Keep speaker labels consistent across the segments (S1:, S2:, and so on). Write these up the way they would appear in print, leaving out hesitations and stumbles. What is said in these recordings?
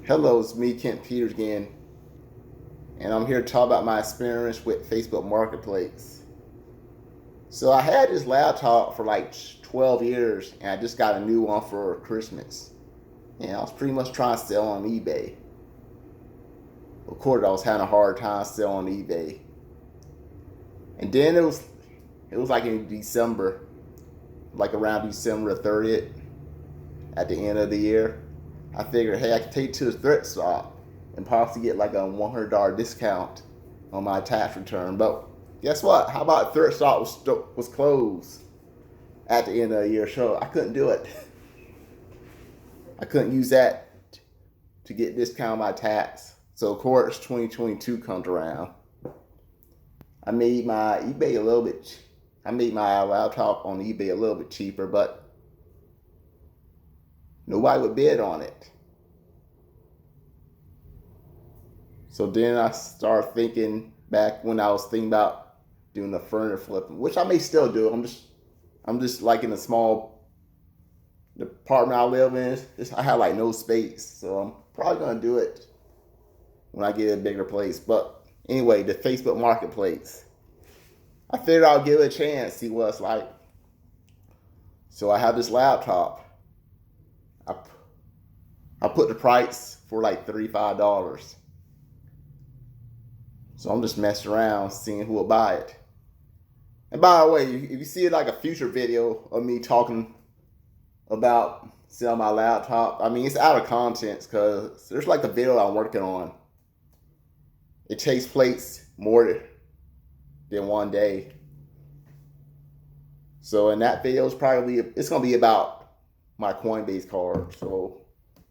S1: Hello, it's me, Kent Peters again, and I'm here to talk about my experience with Facebook Marketplace. So I had this laptop for like 12 years, and I just got a new one for Christmas. And I was pretty much trying to sell on eBay. Of course, I was having a hard time selling on eBay. And then it was like in December, like around December the 30th, at the end of the year. I figured, hey, I could take it to the thrift shop and possibly get like a $100 discount on my tax return. But guess what? How about thrift shop was closed at the end of the year, so I couldn't do it. I couldn't use that to get discount on my tax. So of course, 2022 comes around. I made my eBay a little bit. I made my laptop on eBay a little bit cheaper, but nobody would bid on it. So then I started thinking back when I was thinking about doing the furniture flipping, which I may still do. I'm just like in a small apartment I live in. I have like no space, so I'm probably gonna do it when I get a bigger place. But anyway, the Facebook Marketplace. I figured I'll give it a chance, see what it's like. So I have this laptop. I put the price for like $35. So I'm just messing around, seeing who will buy it. And by the way, if you see like a future video of me talking about selling my laptop, I mean, it's out of context because there's like a video I'm working on. It takes place more than one day. So in that video, it's gonna be about my Coinbase card. So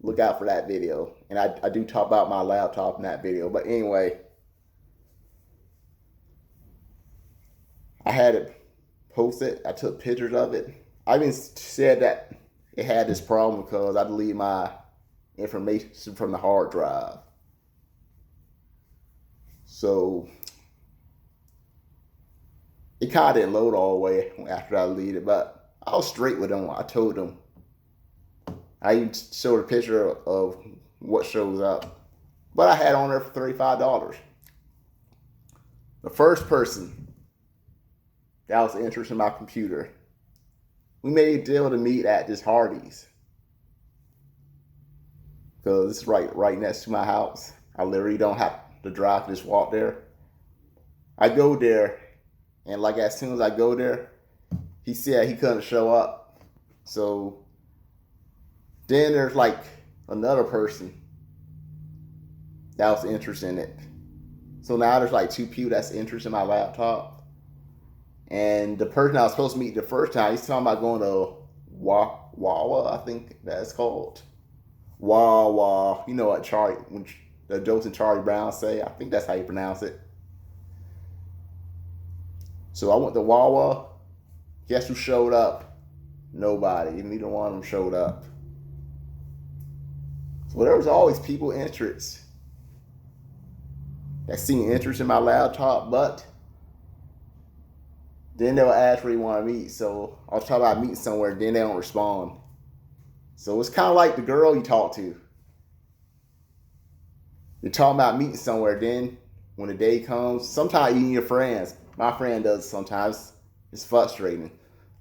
S1: look out for that video. And I do talk about my laptop in that video. But anyway, I had it posted. I took pictures of it. I even said that it had this problem because I deleted my information from the hard drive. So it kind of didn't load all the way after I deleted it, but I was straight with them. I told them. I even showed a picture of what shows up. But I had on there for $35. The first person that was interested in my computer, we made a deal to meet at this Hardee's. Because it's right next to my house. I literally don't have to drive, just walk there. I go there, and like as soon as I go there, he said he couldn't show up. So then there's like another person that was interested in it. So now there's like two people that's interested in my laptop. And the person I was supposed to meet the first time, he's talking about going to Wawa, I think that's called. Wawa. You know what when the jokes and Charlie Brown say? I think that's how you pronounce it. So I went to Wawa. Guess who showed up? Nobody. Neither one of them showed up. So there was always people interested that seemed interest in my laptop, but then they'll ask where you want to meet. So I'll try about meeting somewhere, then they don't respond. So it's kind of like the girl you talk to. You're talking about meeting somewhere, then when the day comes, sometimes even your friends, my friend does sometimes, it's frustrating.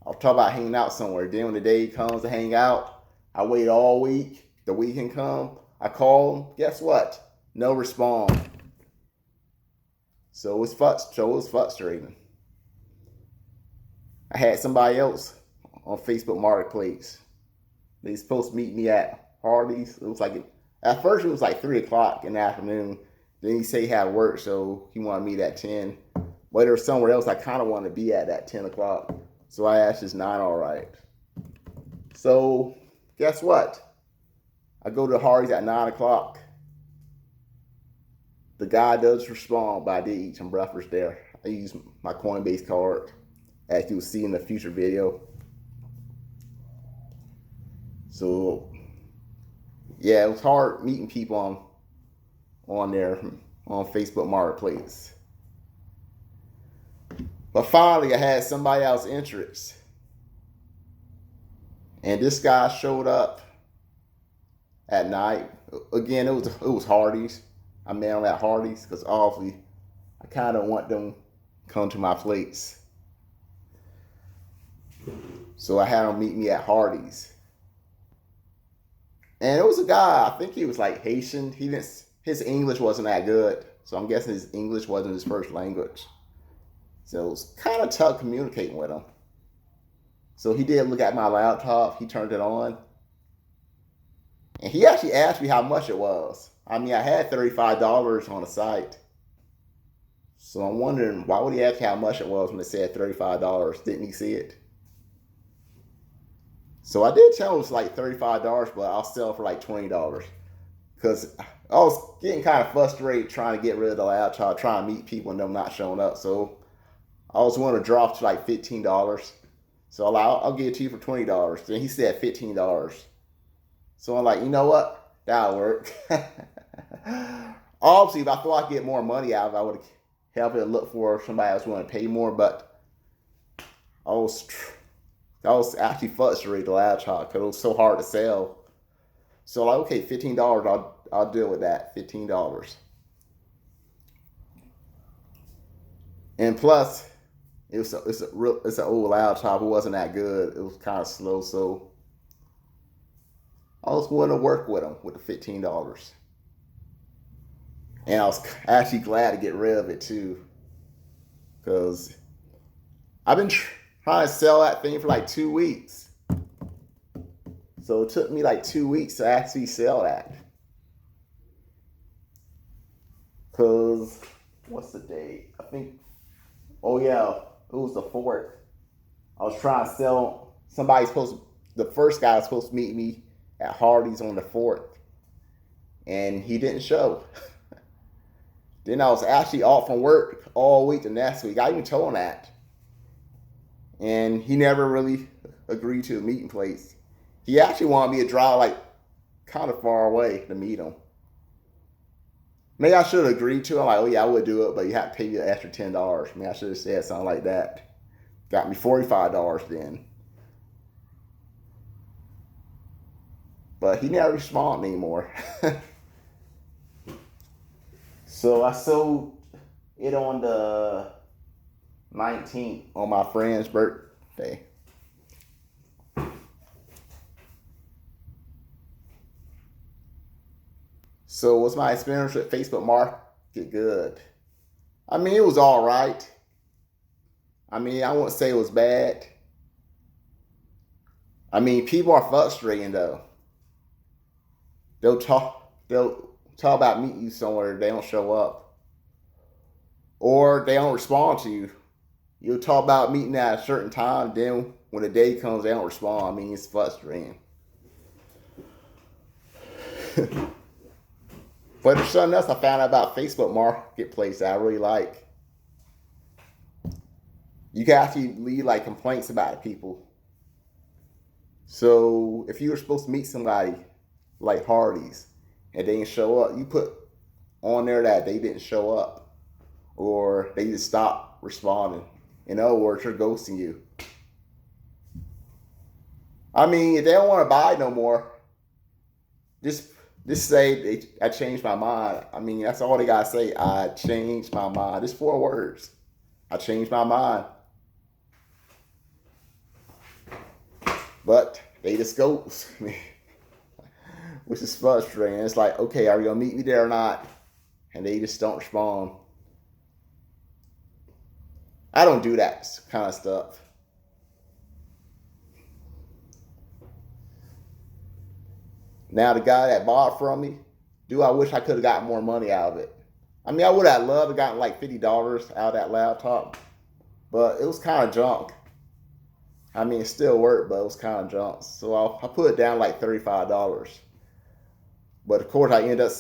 S1: I'll talk about hanging out somewhere, then when the day comes to hang out, I wait all week, the weekend come, I call them, guess what? No response. So it's frustrating. I had somebody else on Facebook Marketplace. They supposed to meet me at Hardee's. It was like, at first it was like 3 o'clock in the afternoon. Then he said he had work, so he wanted me at 10. But there was somewhere else I kind of wanted to be at 10 o'clock. So I asked, is 9 all right? So guess what? I go to Hardee's at 9 o'clock. The guy does respond, but I did eat some breakfast there. I used my Coinbase card, as you'll see in the future video. So yeah, it was hard meeting people on there on Facebook Marketplace. But finally I had somebody else interested. And this guy showed up at night. again, it was Hardee's. I met him at Hardee's because obviously I kind of want them to come to my place. So I had him meet me at Hardee's. And it was a guy, I think he was like Haitian. His English wasn't that good. So I'm guessing his English wasn't his first language. So it was kind of tough communicating with him. So he did look at my laptop. He turned it on. And he actually asked me how much it was. I mean, I had $35 on the site. So I'm wondering, why would he ask how much it was when it said $35? Didn't he see it? So I did tell him it was like $35, but I'll sell for like $20. Because I was getting kind of frustrated trying to get rid of the laptop, trying to meet people and them not showing up. So I was willing to drop to like $15. So I'll give it to you for $20. Then he said $15. So I'm like, you know what? That'll work. Obviously, if I thought I'd get more money out of it, I would have helped it look for somebody else willing to pay more. But I was actually frustrated with the laptop because it was so hard to sell. So like, okay, $15. I'll deal with that. $15. And plus, it's an old laptop. It wasn't that good. It was kind of slow. So I was willing to work with him with the $15. And I was actually glad to get rid of it too. Because I've been trying to sell that thing for like 2 weeks. So it took me like 2 weeks to actually sell that. Because, what's the date? I think, oh yeah, it was the 4th. I was trying to sell, the first guy was supposed to meet me at Hardee's on the 4th. And he didn't show. Then I was actually off from work all week the next week. I even told him that. And he never really agreed to a meeting place. He actually wanted me to drive like kind of far away to meet him. Maybe I should have agreed to him. Like, oh yeah, I would do it, but you have to pay me the extra $10. Maybe I should have said something like that. Got me $45 then. But he never responded anymore. So I sold it on the 19th on my friend's birthday. So was my experience with Facebook Market good? I mean, it was all right. I mean, I wouldn't say it was bad. I mean, people are frustrating though. They'll talk about meeting you somewhere, they don't show up. Or they don't respond to you. You'll talk about meeting at a certain time, then when the day comes, they don't respond. I mean, it's frustrating. But there's something else I found out about Facebook Marketplace that I really like. You can actually leave like complaints about people. So if you were supposed to meet somebody like Hardee's and they didn't show up, you put on there that they didn't show up or they just stopped responding. In other words, they're ghosting you. I mean, if they don't want to buy no more, just say I changed my mind. I mean, that's all they gotta say. I changed my mind. It's 4 words. I changed my mind. But they just ghost me, which is frustrating. It's like, okay, are you gonna meet me there or not? And they just don't respond. I don't do that kind of stuff. Now the guy that bought from me, I wish I could have gotten more money out of it. I mean, I would have loved to have gotten like $50 out of that laptop, but it was kind of junk. I mean, it still worked, but it was kind of junk. So I put it down like $35. But of course, I ended up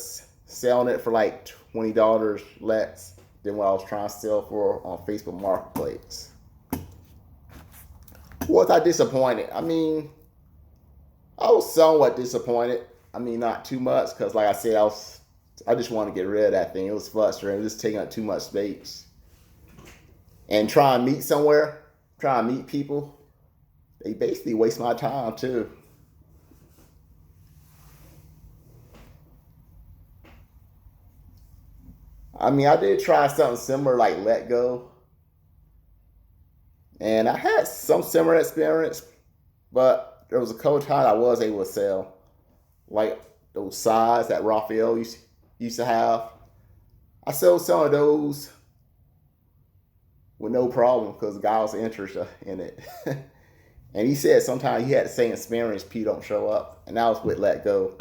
S1: selling it for like $20 less than what I was trying to sell for on Facebook Marketplace. Was I disappointed? I mean, I was somewhat disappointed. I mean, not too much, because like I said, I just wanted to get rid of that thing. It was frustrating. It was just taking up too much space. And trying to meet somewhere, trying to meet people, they basically waste my time too. I mean, I did try something similar like Letgo, and I had some similar experience, but there was a couple times I was able to sell, like those sides that Raphael used to have. I sold some of those with no problem because the guy was interested in it. And he said sometimes he had the same experience, P don't show up, and that was with Letgo.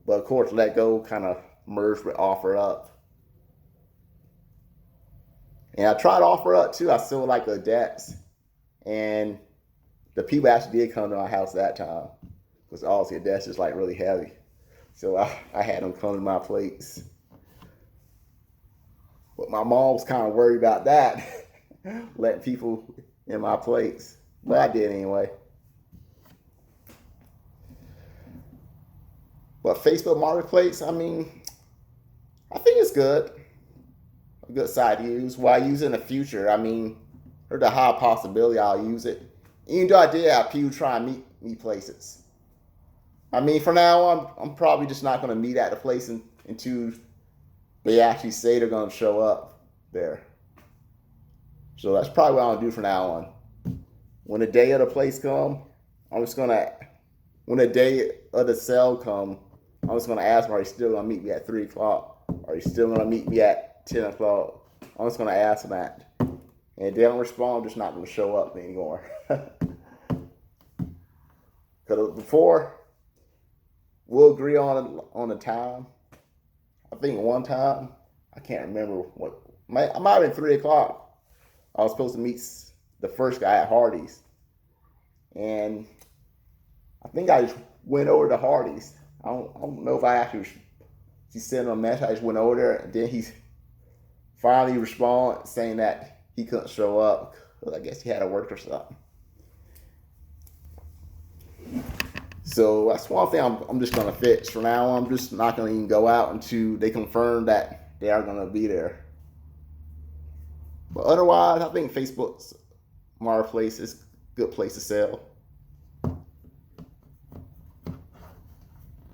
S1: But of course, Letgo kind of merged with OfferUp. And I tried OfferUp too. I sold like a DEX, and the people actually did come to my house that time because obviously a DEX is like really heavy. So I had them come to my place. But my mom was kind of worried about that, letting people in my place. But I did anyway. But Facebook Marketplace, I mean, I think it's good. A good site to use. Will I use it in the future? I mean, there's a high possibility I'll use it. Even though I did have people try and meet me places. I mean, for now, I'm probably just not going to meet at the place until they actually say they're going to show up there. So that's probably what I'll do from now on. When the day of the place come, I'm just going to, when the day of the sale come, I'm just going to ask them, are you still going to meet me at 3 o'clock? Are you still going to meet me at 10 o'clock? I'm just going to ask them that. And if they don't respond, I'm just not going to show up anymore. Because before, we'll agree on the time. I think one time, I can't remember what, I might have been 3 o'clock. I was supposed to meet the first guy at Hardee's. And I think I just went over to Hardee's. I don't know if I actually, he sent him a message. I just went over there, and then he finally responded saying that he couldn't show up. I guess he had to work or something. So that's one thing I'm just gonna fix. For now, I'm just not gonna even go out until they confirm that they are gonna be there. But otherwise, I think Facebook's Marketplace is a good place to sell.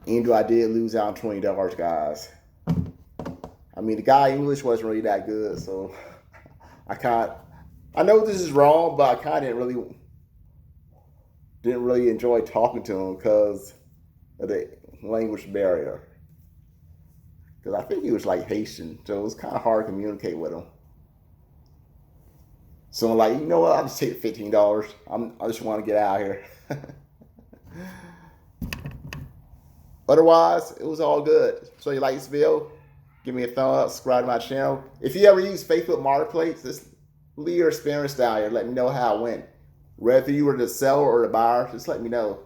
S1: Even though I did lose out on $20, guys. I mean, the guy English wasn't really that good, so I know this is wrong, but I kind of didn't really enjoy talking to him because of the language barrier. Because I think he was like Haitian, so it was kind of hard to communicate with him. So I'm like, you know what? I'll just take $15. I just want to get out of here. Otherwise, it was all good. So you like this video? Give me a thumbs up, subscribe to my channel. If you ever use Facebook Marketplace, just leave your experience down here. Let me know how it went. Whether you were the seller or the buyer, just let me know.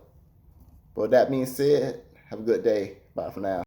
S1: But with that being said, have a good day. Bye for now.